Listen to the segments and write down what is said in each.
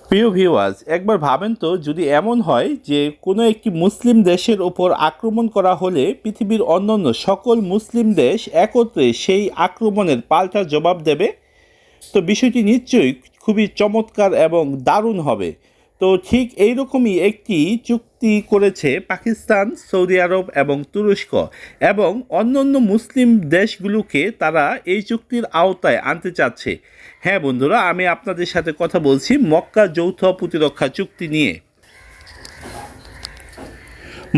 প্রিয় ভিউয়ার্স, একবার ভাবেন তো যদি এমন হয় যে কোনো একটি মুসলিম দেশের ওপর আক্রমণ করা হলে পৃথিবীর অন্যান্য সকল মুসলিম দেশ একত্রে সেই আক্রমণের পাল্টা জবাব দেবে। তো বিষয়টি নিশ্চয়ই খুবই চমৎকার এবং দারুণ হবে। তো ঠিক এইরকমই একটি চুক্তি করেছে পাকিস্তান, সৌদি আরব এবং তুরস্ক, এবং অন্যান্য মুসলিম দেশগুলোকে তারা এই চুক্তির আওতায় আনতে চাচ্ছে। হ্যাঁ বন্ধুরা, আমি আপনাদের সাথে কথা বলছি মক্কা যৌথ প্রতিরক্ষা চুক্তি নিয়ে।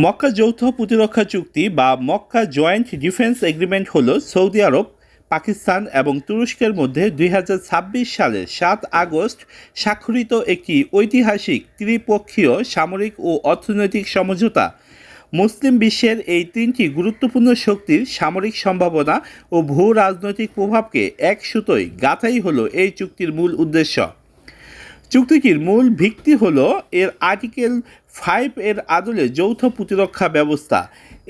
মক্কা যৌথ প্রতিরক্ষা চুক্তি বা মক্কা জয়েন্ট ডিফেন্স এগ্রিমেন্ট হলো সৌদি আরব, পাকিস্তান এবং তুরস্কের মধ্যে 2026 সালের 7 আগস্ট স্বাক্ষরিত একটি ঐতিহাসিক ত্রিপক্ষীয় সামরিক ও অর্থনৈতিক সমঝোতা। মুসলিম বিশ্বের এই তিনটি গুরুত্বপূর্ণ শক্তির সামরিক সম্ভাবনা ও ভূ রাজনৈতিক প্রভাবকে এক সুতোয় গাঁথাই হলো এই চুক্তির মূল উদ্দেশ্য। চুক্তিটির মূল ভিত্তি হল এর আর্টিকেল 5 এর আদলে যৌথ প্রতিরক্ষা ব্যবস্থা।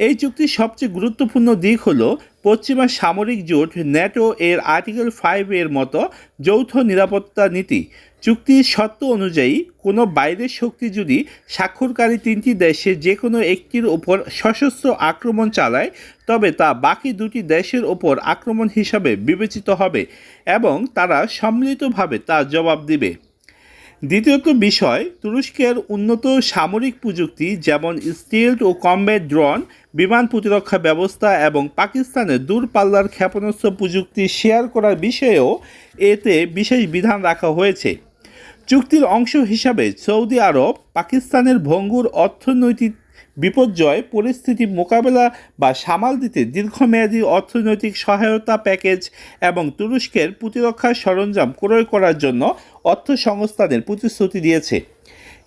এই চুক্তির সবচেয়ে গুরুত্বপূর্ণ দিক হল পশ্চিমা সামরিক জোট ন্যাটো এর আর্টিকেল 5 এর মতো যৌথ নিরাপত্তা নীতি। চুক্তির শর্ত অনুযায়ী কোনো বাইরের শক্তি যদি স্বাক্ষরকারী তিনটি দেশে যে কোনো একটির ওপর সশস্ত্র আক্রমণ চালায়, তবে তা বাকি দুটি দেশের ওপর আক্রমণ হিসাবে বিবেচিত হবে এবং তারা সম্মিলিতভাবে তার জবাব দিবে। দ্বিতীয়ত বিষয়, তুরস্কের উন্নত সামরিক প্রযুক্তি যেমন স্টিলথ ও কমব্যাট ড্রোন, বিমান প্রতিরক্ষা ব্যবস্থা এবং পাকিস্তানের দূরপাল্লার ক্ষেপণাস্ত্র প্রযুক্তি শেয়ার করার বিষয়েও এতে বিশেষ বিধান রাখা হয়েছে। চুক্তির অংশ হিসাবে সৌদি আরব পাকিস্তানের ভঙ্গুর অর্থনৈতিক বিপর্যয় পরিস্থিতি মোকাবেলা বা সামাল দিতে দীর্ঘমেয়াদী অর্থনৈতিক সহায়তা প্যাকেজ এবং তুরস্কের প্রতিরক্ষা সরঞ্জাম ক্রয় করার জন্য অর্থ সংস্থানের প্রতিশ্রুতি দিয়েছে।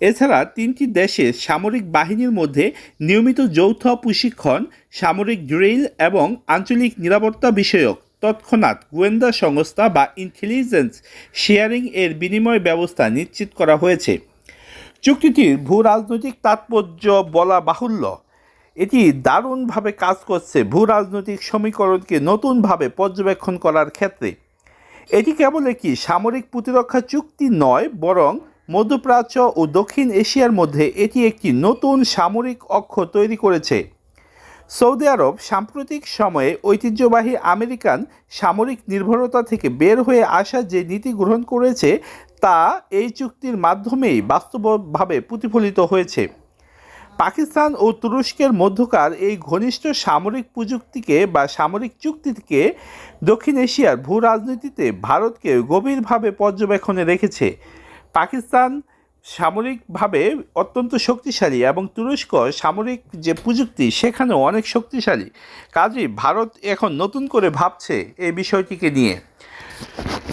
এছাড়া তিনটি দেশের সামরিক বাহিনীর মধ্যে নিয়মিত যৌথ প্রশিক্ষণ, সামরিক ড্রিল এবং আঞ্চলিক নিরাপত্তা বিষয়ক তৎক্ষণাৎ গোয়েন্দা সংস্থা বা ইন্টেলিজেন্স শেয়ারিং এর বিনিময় ব্যবস্থা নিশ্চিত করা হয়েছে। চুক্তিটির ভূ রাজনৈতিক তাৎপর্য বলা বাহুল্য। এটি দারুণভাবে কাজ করছে ভূ রাজনৈতিক সমীকরণকে নতুনভাবে পর্যবেক্ষণ করার ক্ষেত্রে। এটি কেবল একটি সামরিক প্রতিরক্ষা চুক্তি নয়, বরং মধ্যপ্রাচ্য ও দক্ষিণ এশিয়ার মধ্যে এটি একটি নতুন সামরিক অক্ষ তৈরি করেছে। সৌদি আরব সাম্প্রতিক সময়ে ঐতিহ্যবাহী আমেরিকান সামরিক নির্ভরতা থেকে বের হয়ে আসা যে নীতি গ্রহণ করেছে তা এই চুক্তির মাধ্যমেই বাস্তবভাবে প্রতিফলিত হয়েছে। পাকিস্তান ও তুরস্কের মধ্যকার এই ঘনিষ্ঠ সামরিক প্রযুক্তিকে বা সামরিক চুক্তিকে দক্ষিণ এশিয়ার ভূ রাজনীতিতে ভারতকে গভীরভাবে পর্যবেক্ষণে রেখেছে। পাকিস্তান সামরিকভাবে অত্যন্ত শক্তিশালী এবং তুরস্ক সামরিক যে প্রযুক্তি সেখানেও অনেক শক্তিশালী। কাজেই ভারত এখন নতুন করে ভাবছে এই বিষয়টিকে নিয়ে।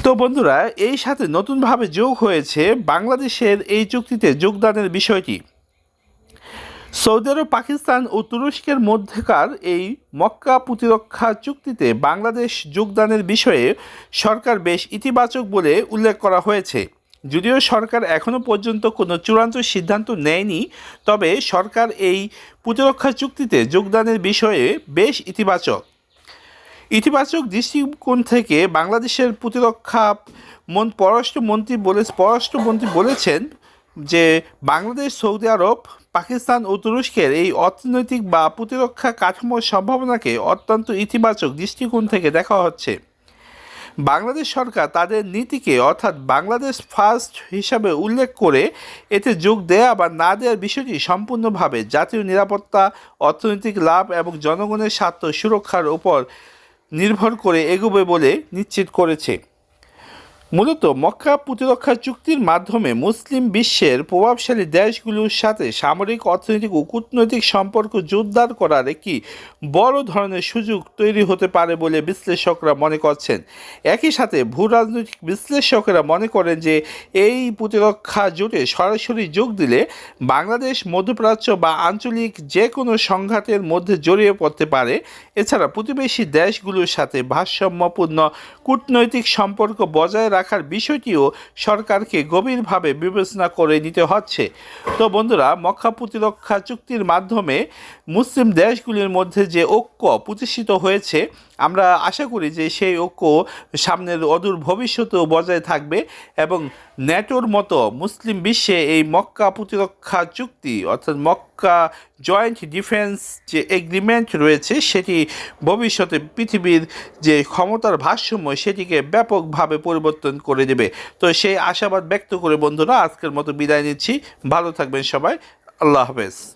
তো বন্ধুরা, এই সাথে নতুনভাবে যোগ হয়েছে বাংলাদেশের এই চুক্তিতে যোগদানের বিষয়টি। সৌদি আরব, পাকিস্তান ও তুরস্কের মধ্যকার এই মক্কা প্রতিরক্ষা চুক্তিতে বাংলাদেশ যোগদানের বিষয়ে সরকার বেশ ইতিবাচক বলে উল্লেখ করা হয়েছে। যদিও সরকার এখনও পর্যন্ত কোনো চূড়ান্ত সিদ্ধান্ত নেয়নি, তবে সরকার এই প্রতিরক্ষা চুক্তিতে যোগদানের বিষয়ে বেশ ইতিবাচক দৃষ্টিকোণ থেকে বাংলাদেশের প্রতিরক্ষা পররাষ্ট্রমন্ত্রী বলেছেন যে বাংলাদেশ, সৌদি আরব, পাকিস্তান ও তুরস্কের এই অর্থনৈতিক বা প্রতিরক্ষা কাঠামোর সম্ভাবনাকে অত্যন্ত ইতিবাচক দৃষ্টিকোণ থেকে দেখা হচ্ছে। বাংলাদেশ সরকার তাদের নীতিকে অর্থাৎ বাংলাদেশ ফার্স্ট হিসাবে উল্লেখ করে এতে যোগ দেয়া বা না দেওয়ার বিষয়টি সম্পূর্ণভাবে জাতীয় নিরাপত্তা, অর্থনৈতিক লাভ এবং জনগণের স্বার্থ সুরক্ষার উপর নির্ভর করে এগোবে বলে নিশ্চিত করেছে। মূলত মক্কা প্রতিরক্ষা চুক্তির মাধ্যমে মুসলিম বিশ্বের প্রভাবশালী দেশগুলোর সাথে সামরিক, অর্থনৈতিক ও কূটনৈতিক সম্পর্ক জোরদার করার একটি বড় ধরনের সুযোগ তৈরি হতে পারে বলে বিশ্লেষকরা মনে করছেন। একই সাথে ভূ রাজনৈতিক বিশ্লেষকেরা মনে করেন যে এই প্রতিরক্ষা জোটে সরাসরি যোগ দিলে বাংলাদেশ মধ্যপ্রাচ্য বা আঞ্চলিক যে কোনো সংঘাতের মধ্যে জড়িয়ে পড়তে পারে। এছাড়া প্রতিবেশী দেশগুলোর সাথে ভারসাম্যপূর্ণ কূটনৈতিক সম্পর্ক বজায় রাখার বিষয়টিও সরকারকে গভীরভাবে বিবেচনা করে নিতে হচ্ছে। তো বন্ধুরা, মক্কা প্রতিরক্ষা চুক্তির মাধ্যমে মুসলিম দেশগুলির মধ্যে যে ঐক্য প্রতিষ্ঠিত হয়েছে, আমরা আশা করি যে সেই ঐক্য সামনের অদূর ভবিষ্যতেও বজায় থাকবে এবং ন্যাটোর মতো মুসলিম বিশ্বে এই মক্কা প্রতিরক্ষা চুক্তি অর্থাৎ মক্কা জয়েন্ট ডিফেন্স যে এগ্রিমেন্ট রয়েছে সেটি ভবিষ্যতে পৃথিবীর যে ক্ষমতার ভারসাম্য সেটিকে ব্যাপকভাবে পরিবর্তন করে দেবে। তো সেই আশাবাদ ব্যক্ত করে বন্ধুরা আজকের মতো বিদায় নিচ্ছি। ভালো থাকবেন সবাই। আল্লাহ হাফেজ।